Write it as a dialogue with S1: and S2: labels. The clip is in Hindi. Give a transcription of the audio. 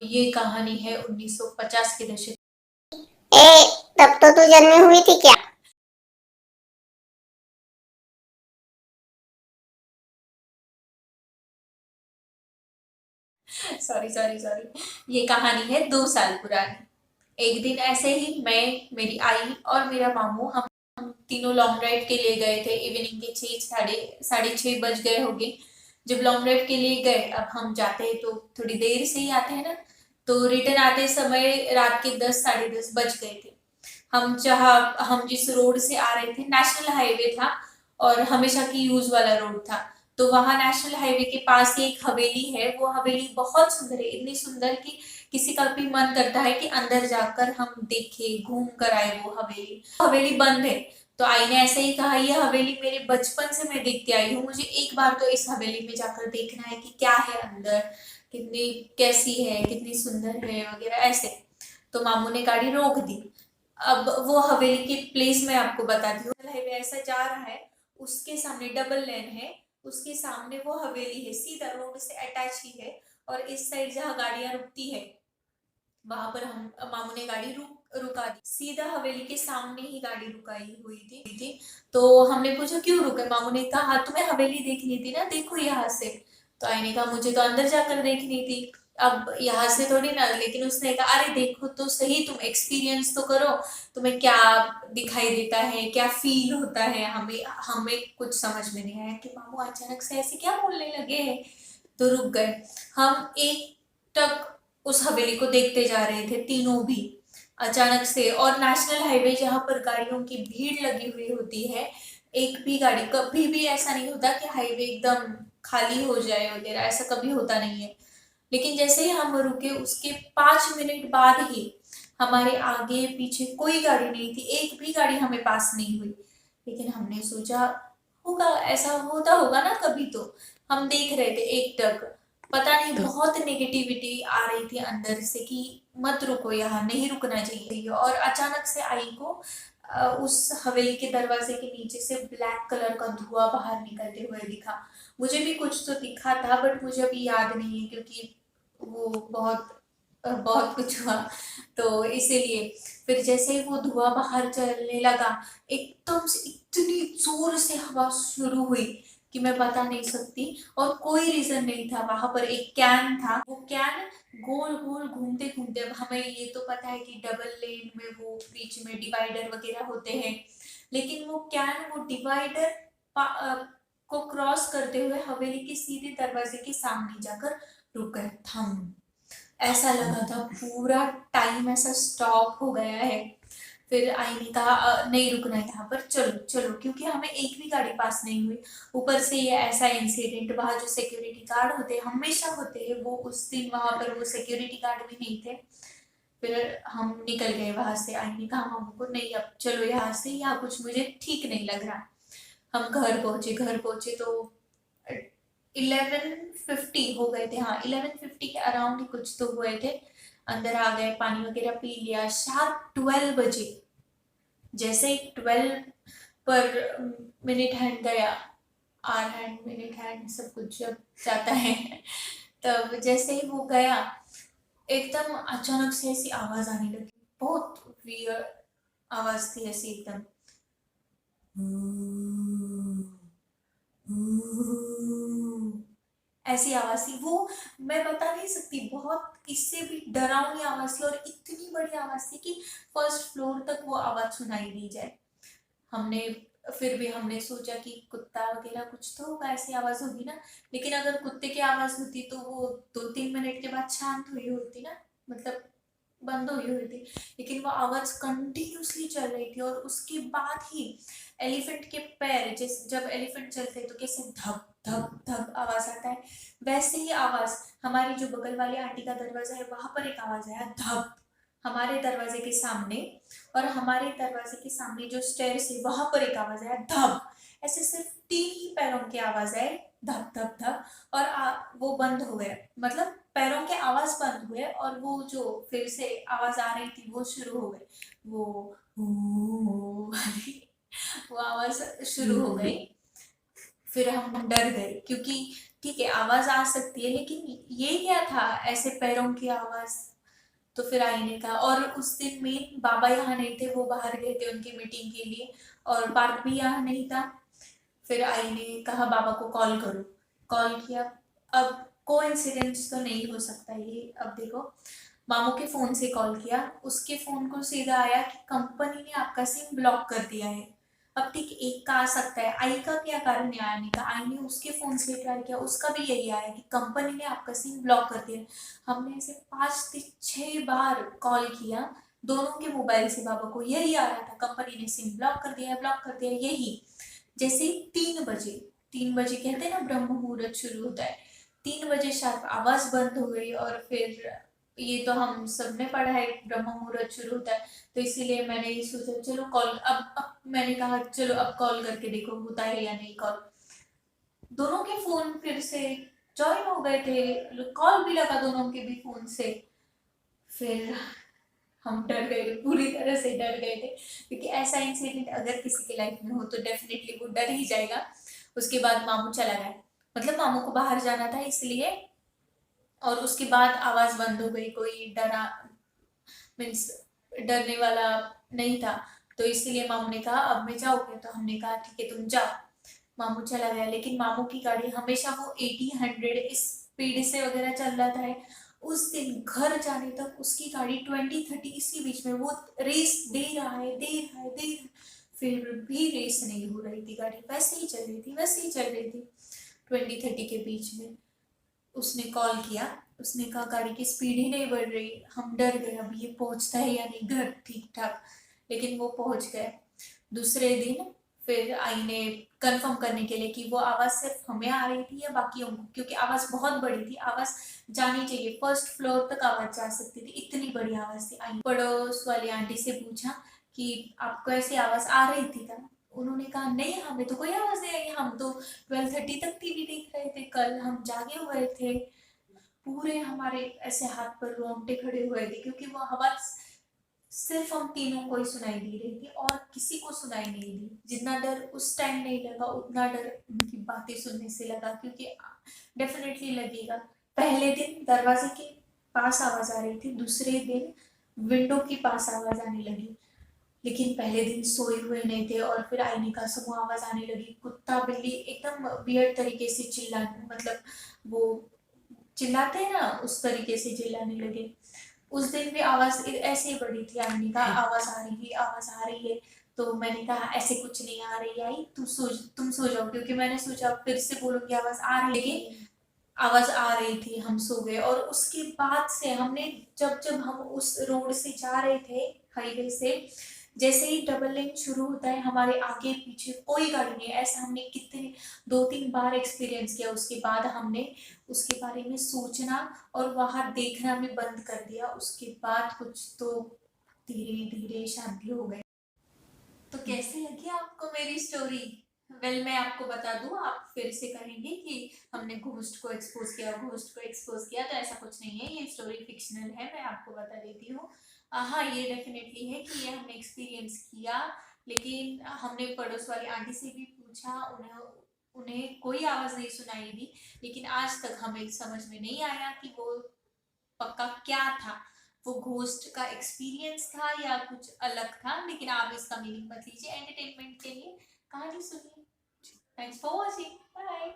S1: ये कहानी है 1950 के दशक।
S2: ए, तब तो तू जन्मी हुई थी क्या?
S1: सॉरी सॉरी सॉरी, ये कहानी है 2 साल पुरानी। एक दिन ऐसे ही मैं, मेरी आई और मेरा मामू, हम तीनों लॉन्ग ड्राइव के लिए गए थे। इवनिंग के 6, साढ़े 6 बज गए होंगे जब लॉन्ग ड्राइव के लिए गए। अब हम जाते हैं तो थोड़ी देर से ही आते हैं ना, तो रिटर्न आते समय रात के 10, साढ़े 10 बज गए थे। हम जिस रोड से आ रहे थे नेशनल हाईवे था, और हमेशा की यूज वाला रोड था। तो वहां नेशनल हाईवे के पास ही एक हवेली है। वो हवेली बहुत सुंदर है, इतनी सुंदर कि किसी का भी मन करता है कि अंदर जाकर हम देखे, घूम कर आए वो हवेली। हवेली बंद है। तो आई ने ऐसे ही कहा, ये हवेली मेरे बचपन से मैं देखती आई हूँ, मुझे एक बार तो इस हवेली में जाकर देखना है कि क्या है अंदर, कितनी कैसी है, कितनी सुंदर है वगैरह ऐसे। तो मामू ने गाड़ी रोक दी। अब वो हवेली की प्लेस मैं आपको बताती हूँ। हाईवे ऐसा जा रहा है, उसके सामने डबल लेन है, उसके सामने वो हवेली है, सीधा रोड से अटैच ही है। और इस साइड जहाँ गाड़ियां रुकती है, वहां पर हम मामू ने गाड़ी रुका दी। सीधा हवेली के सामने ही गाड़ी रुकाई हुई थी। तो हमने पूछा क्यों रुके, मामू ने कहा तुम्हें हवेली देखनी थी ना, देखो यहाँ से। तो आई ने कहा मुझे तो अंदर जाकर देखनी थी, अब यहाँ से थोड़ी ना। लेकिन उसने कहा अरे देखो तो सही, तुम एक्सपीरियंस तो करो, तुम्हें क्या दिखाई देता है, क्या फील होता है। हमें हमें कुछ समझ में नहीं आया कि मामू अचानक से ऐसे क्या बोलने लगे हैं। तो रुक गए। हम एक टक उस हवेली को देखते जा रहे थे तीनों भी। अचानक से, और नेशनल हाईवे जहां पर गाड़ियों की भीड़ लगी हुई होती है, एक भी गाड़ी, कभी भी ऐसा नहीं होता कि हाईवे एकदम खाली हो जाए वगैरह, ऐसा कभी होता नहीं है। लेकिन जैसे ही हम रुके उसके 5 मिनट बाद ही हमारे आगे पीछे कोई गाड़ी नहीं थी, एक भी गाड़ी हमें पास नहीं हुई। लेकिन हमने सोचा होगा, ऐसा होता होगा ना कभी। तो हम देख रहे थे एकटक, पता नहीं बहुत नेगेटिविटी आ रही थी अंदर से कि मत रुको, यहाँ नहीं रुकना चाहिए। और अचानक से आई को उस हवेली के दरवाजे के नीचे से ब्लैक कलर का धुआं बाहर निकलते हुए दिखा। मुझे भी कुछ तो दिखा था, बट मुझे अभी याद नहीं है क्योंकि वो बहुत कुछ हुआ। तो इसीलिए फिर जैसे ही वो धुआं बाहर चलने लगा, एकदम से इतनी जोर से हवा शुरू हुई कि मैं बता नहीं सकती। और कोई रीजन नहीं था। वहां पर एक कैन था, वो कैन गोल गोल घूमते घूमते, अब हमें ये तो पता है कि डबल लेन में वो बीच में डिवाइडर वगैरह होते हैं, लेकिन वो कैन वो डिवाइडर को क्रॉस करते हुए हवेली के सीधे दरवाजे के सामने जाकर रुक गए, थम। ऐसा लगा था पूरा टाइम ऐसा स्टॉप हो गया है। फिर आई ने कहा नहीं रुकना है यहाँ पर, चलो चलो, क्योंकि हमें एक भी गाड़ी पास नहीं हुई। ऊपर से ये ऐसा इंसिडेंट, वहां जो सिक्योरिटी गार्ड होते हैं हमेशा होते हैं, वो उस दिन वहां पर वो सिक्योरिटी गार्ड भी नहीं थे। फिर हम निकल गए वहां से। आई ने कहा हमको नहीं, अब चलो यहाँ से, यहाँ कुछ मुझे ठीक नहीं लग रहा। हम घर पहुंचे तो 11:50 हो गए थे। हाँ, 11:50 के अराउंड ही कुछ तो हुए थे। अंदर आ गए, पानी वगैरह पी लिया। शार्प 12 बजे, जैसे ही 12 पर मिनट हैंड गया, आवर हैंड, मिनट हैंड सब कुछ जब जाता है तब जैसे ही वो गया, एकदम अचानक से ऐसी आवाज आने लगी, बहुत वियर्ड आवाज थी ऐसी एकदम। ऐसी आवाज थी वो, मैं बता नहीं सकती, बहुत इससे भी डरावनी आवाज थी, और इतनी बड़ी आवाज थी कि फर्स्ट फ्लोर तक वो आवाज सुनाई दी जाए। हमने फिर भी हमने सोचा कि कुत्ता वगैरह कुछ तो होगा, ऐसी आवाज होगी ना। लेकिन अगर कुत्ते की आवाज होती तो वो 2-3 मिनट के बाद शांत हुई होती ना, मतलब बंद हुई थी। लेकिन वो आवाज कंटिन्यूसली चल रही थी। और उसके बाद ही एलिफेंट के पैर, जैसे जब एलिफेंट चलते हैं तो कैसे धक धक धक आवाज आता है, वैसे ही आवाज हमारी जो बगल वाली आंटी का दरवाजा है वहां पर एक आवाज आया, धक। हमारे दरवाजे के सामने, और हमारे दरवाजे के सामने जो स्टेयर्स है वहां पर एक आवाज आया, धक। ऐसे सिर्फ 3 ही पैरों की आवाज आई, धक धक धक। और वो बंद हो गए, मतलब पैरों के आवाज बंद हुए, और वो जो फिर से आवाज आ रही थी वो शुरू हो गई। वो वाली वो आवाज शुरू हो गई। फिर हम डर गए क्योंकि ठीक है आवाज आ सकती है, लेकिन ये क्या था ऐसे पैरों की आवाज। तो फिर आई ने कहा, और उस दिन मेन बाबा यहाँ नहीं थे, वो बाहर गए थे उनकी मीटिंग के लिए, और पार्थ भी यहाँ नहीं था। फिर आई ने कहा बाबा को कॉल करो। कॉल किया। अब कोइंसिडेंस तो नहीं हो सकता ये। अब देखो, मामू के फोन से कॉल किया, उसके फोन को सीधा आया कि कंपनी ने आपका सिम ब्लॉक कर दिया है। अब ठीक एक का आ सकता है, आई का क्या कारण है आने का, आई ने उसके फोन से ट्राई किया, उसका भी यही आया कि कंपनी ने आपका सिम ब्लॉक कर दिया है। हमने ऐसे 5 से 6 बार कॉल किया दोनों के मोबाइल से, बाबा को यही आ रहा था कंपनी ने सिम ब्लॉक कर दिया है, ब्लॉक कर दिया है, यही। जैसे ही 3 बजे, 3 बजे कहते हैं ना ब्रह्म मुहूर्त शुरू होता है, 3 बजे शार्प आवाज बंद हो गई। और फिर ये तो हम सबने पढ़ा है ब्रह्म मुहूर्त शुरू होता है, तो इसीलिए मैंने ये सोचा चलो कॉल, अब मैंने कहा चलो अब कॉल करके देखो होता है या नहीं कॉल। दोनों के फोन फिर से ज्वाइन हो गए थे, कॉल भी लगा दोनों के भी फोन से। फिर हम डर गए थे, पूरी तरह से डर गए थे, क्योंकि ऐसा इंसिडेंट अगर किसी के लाइफ में हो तो डेफिनेटली वो डर ही जाएगा। उसके बाद मामू चला गया, मतलब मामू को बाहर जाना था इसलिए, और उसके बाद आवाज बंद हो गई, कोई डरा मीन्स डरने वाला नहीं था। तो इसलिए मामू ने कहा अब मैं जाओगे, तो हमने कहा ठीक है तुम जाओ। मामू चला गया, लेकिन मामू की गाड़ी हमेशा वो 80 100 स्पीड से वगैरह चल रहा था। उस दिन घर जाने तक उसकी गाड़ी 20 30 इसी बीच में, वो रेस दे रहा है दे रहा है दे रहा है, फिर भी रेस नहीं हो रही थी, गाड़ी वैसे ही चल रही थी वैसे ही चल रही थी 20 30 के बीच में। उसने कॉल किया, उसने कहा गाड़ी की स्पीड ही नहीं बढ़ रही। हम डर गए अब ये पहुंचता है या नहीं घर ठीक ठाक, लेकिन वो पहुंच गए। दूसरे दिन फिर आई ने कंफर्म करने के लिए कि वो आवाज सिर्फ हमें आ रही थी या बाकियों को, क्योंकि आवाज बहुत बड़ी थी, आवाज जानी चाहिए, फर्स्ट फ्लोर तक आवाज जा सकती थी, इतनी बड़ी आवाज थी। आई पड़ोस वाली आंटी से पूछा कि आपको ऐसी आवाज आ रही थी क्या। उन्होंने कहा नहीं हमें तो कोई आवाज नहीं आई, हम तो 12:30 तक टीवी देख रहे थे, कल हम जागे हुए थे। पूरे हमारे ऐसे हाथ पर रोंगटे खड़े हुए थे, क्योंकि वो आवाज सिर्फ हम तीनों को ही सुनाई दे रही थी और किसी को सुनाई नहीं दी। जितना डर उस टाइम नहीं लगा उतना डर उनकी बातें सुनने से लगा, क्योंकि डेफिनेटली लगेगा। पहले दिन दरवाजे के पास आवाज आ रही थी, दूसरे दिन विंडो के पास आवाज आने लगी, लेकिन पहले दिन सोए हुए नहीं थे। और फिर आईने का समूह आवाज आने लगी, कुत्ता बिल्ली एकदम वियर्ड तरीके से चिल्लाने, मतलब वो चिल्लाते हैं ना उस तरीके से चिल्लाने लगे। उस दिन भी आवाज ऐसे ही बड़ी थी, आईने का आवाज आ रही है आवाज आ रही है। तो मैंने कहा ऐसे कुछ नहीं आ रही आई, तुम सो जाओ, क्योंकि मैंने सोचा फिर से बोलूंगी आवाज आ रही, लेकिन आवाज आ रही थी, हम सो गए। और उसके बाद से हमने, जब जब हम उस रोड से जा रहे थे हाईवे से, जैसे ही डबल लेन शुरू होता है हमारे आगे पीछे कोई गाड़ी नहीं है, ऐसा हमने कितने 2 3 बार एक्सपीरियंस किया। उसके बाद हमने उसके बारे में सोचना और वहां देखना भी बंद कर दिया। उसके बाद कुछ तो धीरे धीरे शांति हो गई। तो कैसे लगी आपको मेरी स्टोरी। वेल मैं आपको बता दूं, आप फिर से कहेंगे कि हमने घोस्ट को एक्सपोज किया घोस्ट को एक्सपोज किया, तो ऐसा कुछ नहीं है, ये स्टोरी फिक्शनल है, मैं आपको बता देती हूँ। हाँ ये डेफिनेटली है कि ये हमने एक्सपीरियंस किया, लेकिन हमने पड़ोस वाली आंटी से भी पूछा, उन्हें उन्हें कोई आवाज नहीं सुनाई दी, लेकिन आज तक हमें समझ में नहीं आया कि वो पक्का क्या था, वो घोस्ट का एक्सपीरियंस था या कुछ अलग था। लेकिन आप इसका मीनिंग मत लीजिए, एंटरटेनमेंट के लिए कहानी सुनिए। Thanks for watching, bye.